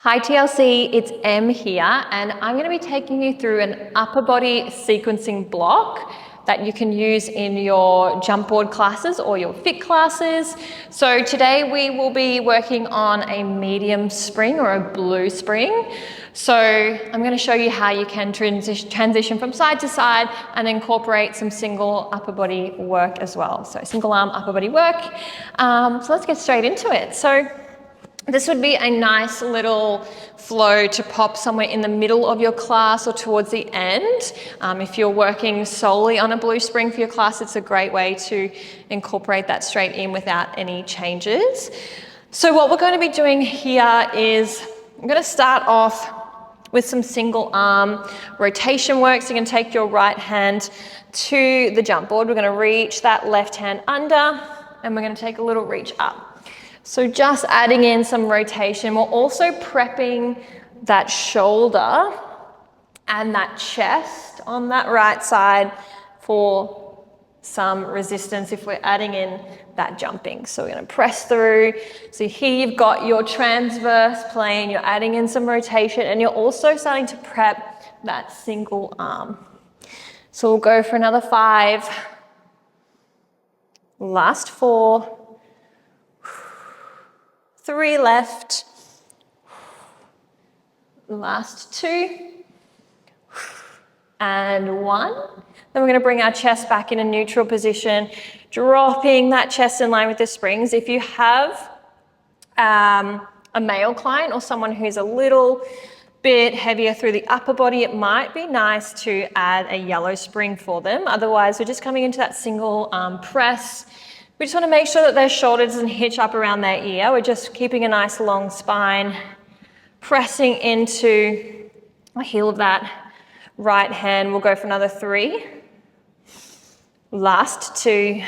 Hi TLC, it's Em here, and I'm going to be taking you through an upper body sequencing block that you can use in your Jumpboard classes or your fit classes. So today we will be working on a medium spring or a blue spring. So I'm going to show you how you can transition from side to side and incorporate some single upper body work as well. So single arm upper body work. So let's get straight into it. So this would be a nice little flow to pop somewhere in the middle of your class or towards the end. If you're working solely on a blue spring for your class, it's a great way to incorporate that straight in without any changes. So what we're going to be doing here is I'm going to start off with some single arm rotation work. So you can take your right hand to the jump board. We're going to reach that left hand under and we're going to take a little reach up. So just adding in some rotation. We're also prepping that shoulder and that chest on that right side for some resistance if we're adding in that jumping. So we're going to press through. So here you've got your transverse plane, you're adding in some rotation, and you're also starting to prep that single arm. So we'll go for another 5. Last 4. 3 left, last 2, and 1. Then we're going to bring our chest back in a neutral position, dropping that chest in line with the springs. If you have a male client or someone who's a little bit heavier through the upper body, it might be nice to add a yellow spring for them. Otherwise, we're just coming into that single arm press. We just want to make sure that their shoulder doesn't hitch up around their ear. We're just keeping a nice long spine, pressing into the heel of that right hand. We'll go for another 3. Last 2.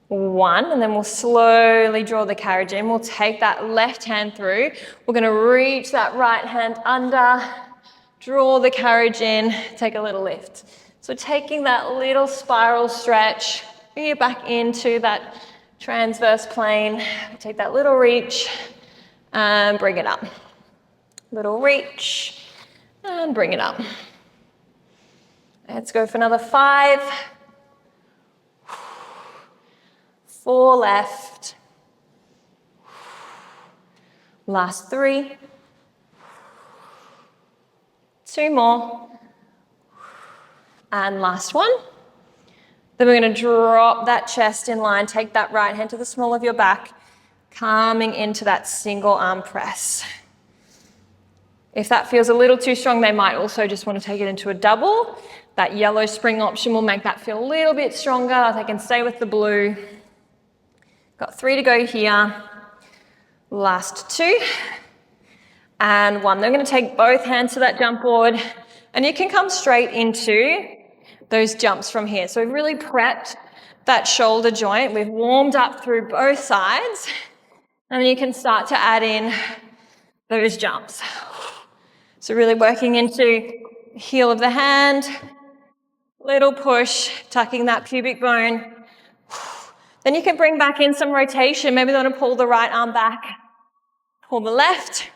1, and then we'll slowly draw the carriage in. We'll take that left hand through. We're going to reach that right hand under, draw the carriage in, take a little lift. So taking that little spiral stretch, bring it back into that transverse plane. Take that little reach and bring it up. Little reach and bring it up. Let's go for another 5. 4 left. Last 3. 2 more. And last 1. Then we're going to drop that chest in line, take that right hand to the small of your back, coming into that single arm press. If that feels a little too strong, they might also just want to take it into a double. That yellow spring option will make that feel a little bit stronger. They can stay with the blue. Got 3 to go here. Last 2. And 1. They're going to take both hands to that jump board, and you can come straight into those jumps from here. So we've really prepped that shoulder joint. We've warmed up through both sides, and then you can start to add in those jumps. So really working into heel of the hand, little push, tucking that pubic bone. Then you can bring back in some rotation. Maybe they want to pull the right arm back, pull the left,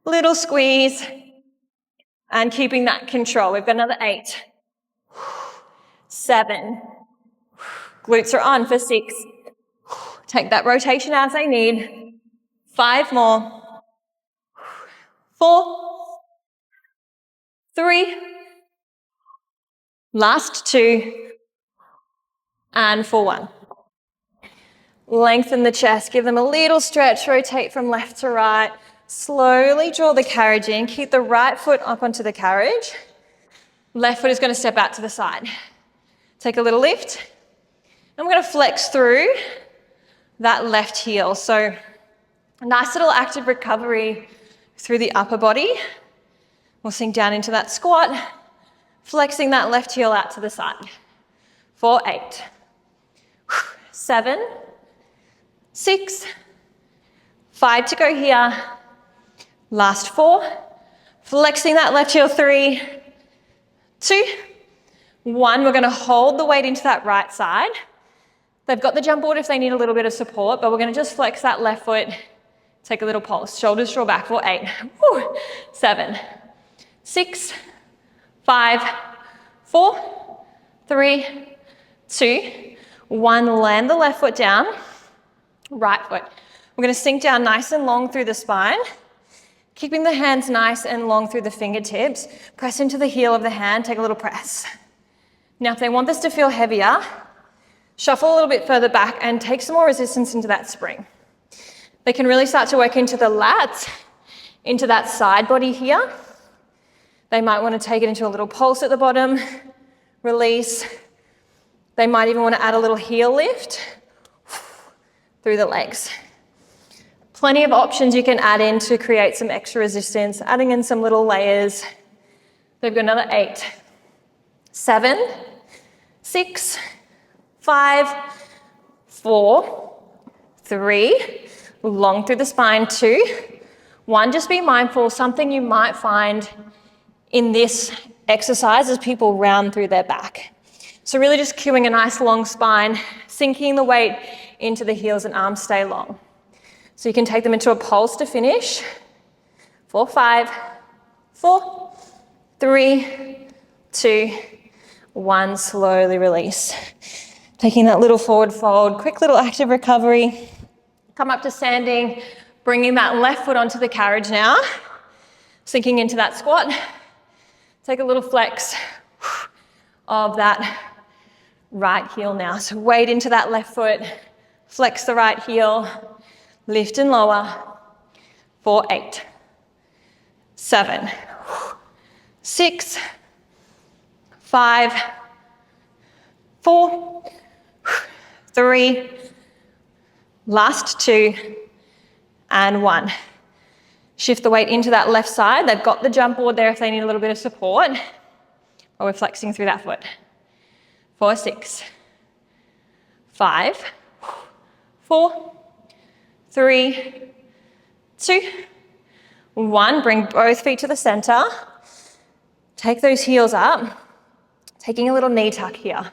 little squeeze, and keeping that control. We've got another 8. 7. Glutes are on for 6. Take that rotation as they need. 5 more. 4. 3. Last 2. And for 1. Lengthen the chest. Give them a little stretch. Rotate from left to right. Slowly draw the carriage in. Keep the right foot up onto the carriage. Left foot is going to step out to the side. Take a little lift. And we're going to flex through that left heel. So a nice little active recovery through the upper body. We'll sink down into that squat, flexing that left heel out to the side. For 8. 7. 6. 5 to go here. Last 4. Flexing that left heel. 3. 2. 1, we're going to hold the weight into that right side. They've got the jump board if they need a little bit of support, but we're going to just flex that left foot Take a little pulse. Shoulders draw back for 8. Woo. 7, 6, 5, 4, 3, 2, 1. Land the left foot down. Right foot. We're going to sink down nice and long through the spine. Keeping the hands nice and long through the fingertips. Press into the heel of the hand. Take a little press. Now, if they want this to feel heavier, shuffle a little bit further back and take some more resistance into that spring. They can really start to work into the lats, into that side body here. They might want to take it into a little pulse at the bottom, release. They might even want to add a little heel lift through the legs. Plenty of options you can add in to create some extra resistance, adding in some little layers. They've got another 8, 7, 6, 5, 4, 3, long through the spine, 2, 1. Just be mindful, something you might find in this exercise as people round through their back. So really just cueing a nice long spine, sinking the weight into the heels and arms stay long. So you can take them into a pulse to finish. 4, 5, 4, 3, 2, 1. Slowly release. Taking that little forward fold, quick little active recovery. Come up to standing, bringing that left foot onto the carriage now. Sinking into that squat. Take a little flex of that right heel now. So weight into that left foot, flex the right heel, lift and lower. 4, 8, 7, 6, 5, 4, 3, last 2, and 1. Shift the weight into that left side. They've got the jump board there if they need a little bit of support. Or we're flexing through that foot. 4, 6, 5, 4, 3, 2, 1. Bring both feet to the center. Take those heels up. Taking a little knee tuck here.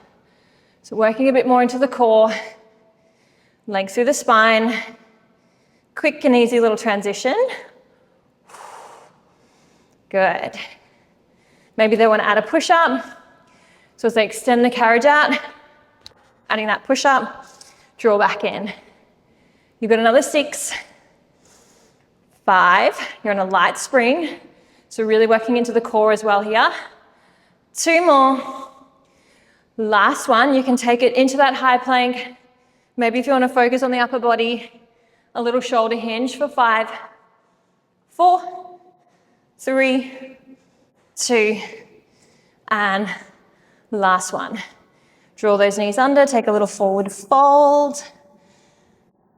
So working a bit more into the core. Length through the spine. Quick and easy little transition. Good. Maybe they want to add a push-up. So as they extend the carriage out, adding that push-up, draw back in. You've got another 6, 5. You're on a light spring. So really working into the core as well here. 2 more. Last one, you can take it into that high plank. Maybe if you want to focus on the upper body, a little shoulder hinge for 5, 4, 3, 2, and last one. Draw those knees under, take a little forward fold,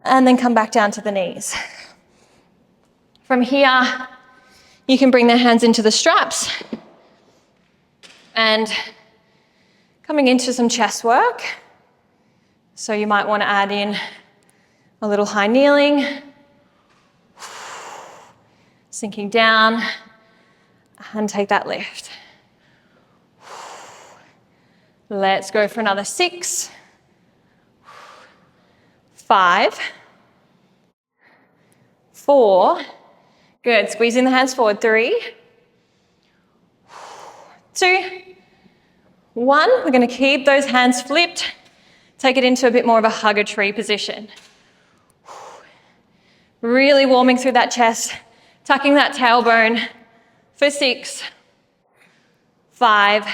and then come back down to the knees. From here, you can bring the hands into the straps and coming into some chest work. So you might want to add in a little high kneeling, sinking down, and take that lift. Let's go for another 6, 5, 4. Good. Squeezing the hands forward. 3, 2, 1. We're going to keep those hands flipped. Take it into a bit more of a hugger tree position. Really warming through that chest, tucking that tailbone for 6, 5,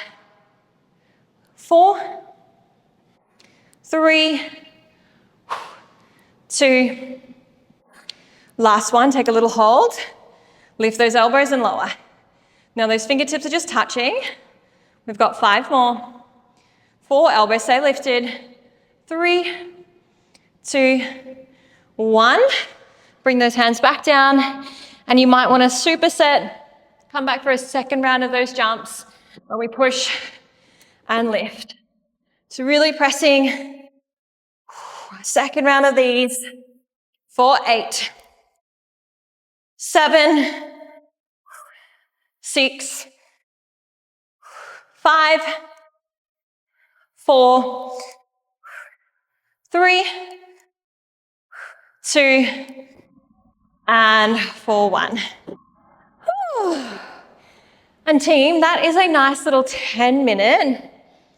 4, 3, 2. Last one, take a little hold. Lift those elbows and lower. Now those fingertips are just touching. We've got 5 more. 4, elbows stay lifted. 3, 2, 1. Bring those hands back down. And you might want to superset. Come back for a second round of those jumps where we push and lift. So really pressing. Second round of these. 4, 8, 7, 6, 5, 4, 3, 2, and for 1. And team, that is a nice little 10-minute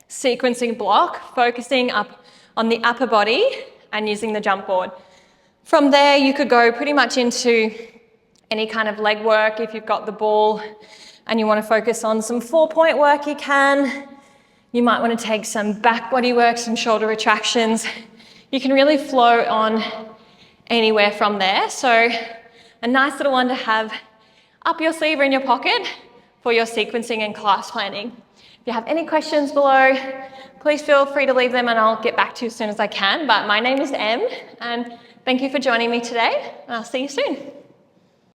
sequencing block, focusing up on the upper body and using the jump board. From there, you could go pretty much into any kind of leg work. If you've got the ball and you want to focus on some 4-point work, you can. You might want to take some back body work, some shoulder retractions. You can really flow on anywhere from there. So a nice little one to have up your sleeve or in your pocket for your sequencing and class planning. If you have any questions below, please feel free to leave them and I'll get back to you as soon as I can. But my name is Em, and thank you for joining me today, and I'll see you soon.